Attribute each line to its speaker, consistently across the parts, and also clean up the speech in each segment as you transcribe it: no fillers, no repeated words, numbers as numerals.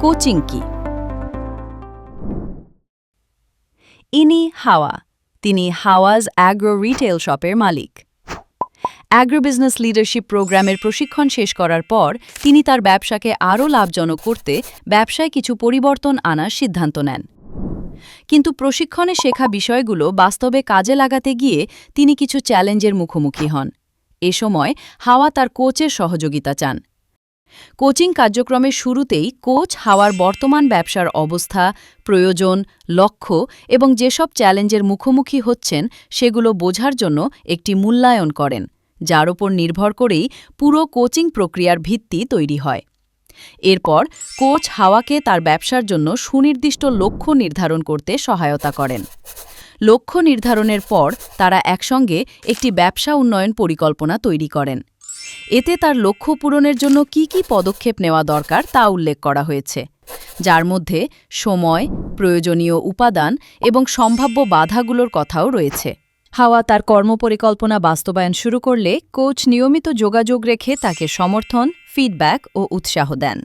Speaker 1: Coaching কি? ইনি হাওয়া। তিনি হাওয়াজ অ্যাগ্রো রিটেল শপের মালিক। অ্যাগ্রো বিজনেস লিডারশিপ প্রোগ্রামের প্রশিক্ষণ শেষ করার পর তিনি তার ব্যবসাকে আরও লাভজনক করতে ব্যবসায় কিছু পরিবর্তন আনার সিদ্ধান্ত নেন। কিন্তু প্রশিক্ষণে শেখা বিষয়গুলো বাস্তবে কাজে লাগাতে গিয়ে তিনি কিছু চ্যালেঞ্জের মুখোমুখি হন। এ সময় হাওয়া তার কোচের সহযোগিতা চান। কোচিং কার্যক্রমের শুরুতেই কোচ হাওয়ার বর্তমান ব্যবসার অবস্থা, প্রয়োজন, লক্ষ্য এবং যেসব চ্যালেঞ্জের মুখোমুখি হচ্ছেন সেগুলো বোঝার জন্য একটি মূল্যায়ন করেন, যার ওপর নির্ভর করেই পুরো কোচিং প্রক্রিয়ার ভিত্তি তৈরি হয়। এরপর কোচ হাওয়াকে তার ব্যবসার জন্য সুনির্দিষ্ট লক্ষ্য নির্ধারণ করতে সহায়তা করেন। লক্ষ্য নির্ধারণের পর তারা একসঙ্গে একটি ব্যবসা উন্নয়ন পরিকল্পনা তৈরি করেন। এতে তার লক্ষ্য পূরণের জন্য কি কি পদক্ষেপ নেওয়া দরকার তা উল্লেখ করা হয়েছে, যার মধ্যে সময়, প্রয়োজনীয় উপাদান এবং সম্ভাব্য বাধাগুলোর কথাও রয়েছে। হাওয়া তার কর্মপরিকল্পনা বাস্তবায়ন শুরু করলে কোচ নিয়মিত যোগাযোগ রেখে তাকে সমর্থন, ফিডব্যাক ও উৎসাহ দেন।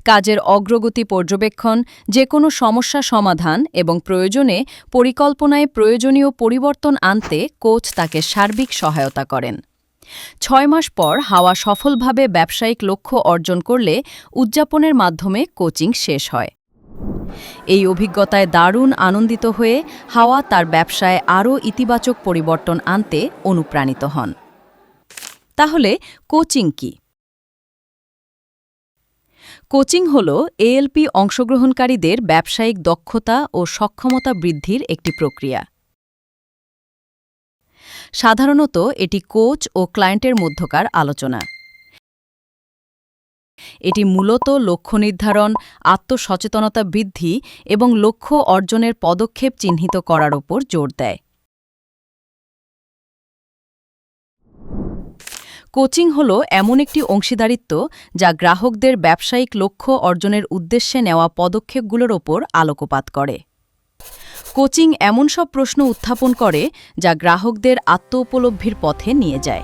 Speaker 1: কাজের অগ্রগতি পর্যবেক্ষণ, যে কোনো সমস্যা সমাধান এবং প্রয়োজনে পরিকল্পনায় প্রয়োজনীয় পরিবর্তন আনতে কোচ তাকে সার্বিক সহায়তা করেন। 6 মাস পর হাওয়া সফলভাবে ব্যবসায়িক লক্ষ্য অর্জন করলে উদযাপনের মাধ্যমে কোচিং শেষ হয়। এই অভিজ্ঞতায় দারুণ আনন্দিত হয়ে হাওয়া তার ব্যবসায় আরও ইতিবাচক পরিবর্তন আনতে অনুপ্রাণিত হন। তাহলে কোচিং কি? কোচিং হল এএলপি অংশগ্রহণকারীদের ব্যবসায়িক দক্ষতা ও সক্ষমতা বৃদ্ধির একটি প্রক্রিয়া। সাধারণত এটি কোচ ও ক্লায়েন্টের মধ্যকার আলোচনা। এটি মূলত লক্ষ্য নির্ধারণ, আত্মসচেতনতা বৃদ্ধি এবং লক্ষ্য অর্জনের পদক্ষেপ চিহ্নিত করার উপর জোর দেয়। কোচিং হল এমন একটি অংশীদারিত্ব যা গ্রাহকদের ব্যবসায়িক লক্ষ্য অর্জনের উদ্দেশ্যে নেওয়া পদক্ষেপগুলোর ওপর আলোকপাত করে। কোচিং এমন সব প্রশ্ন উত্থাপন করে যা গ্রাহকদের আত্ম উপলব্ধির পথে নিয়ে যায়।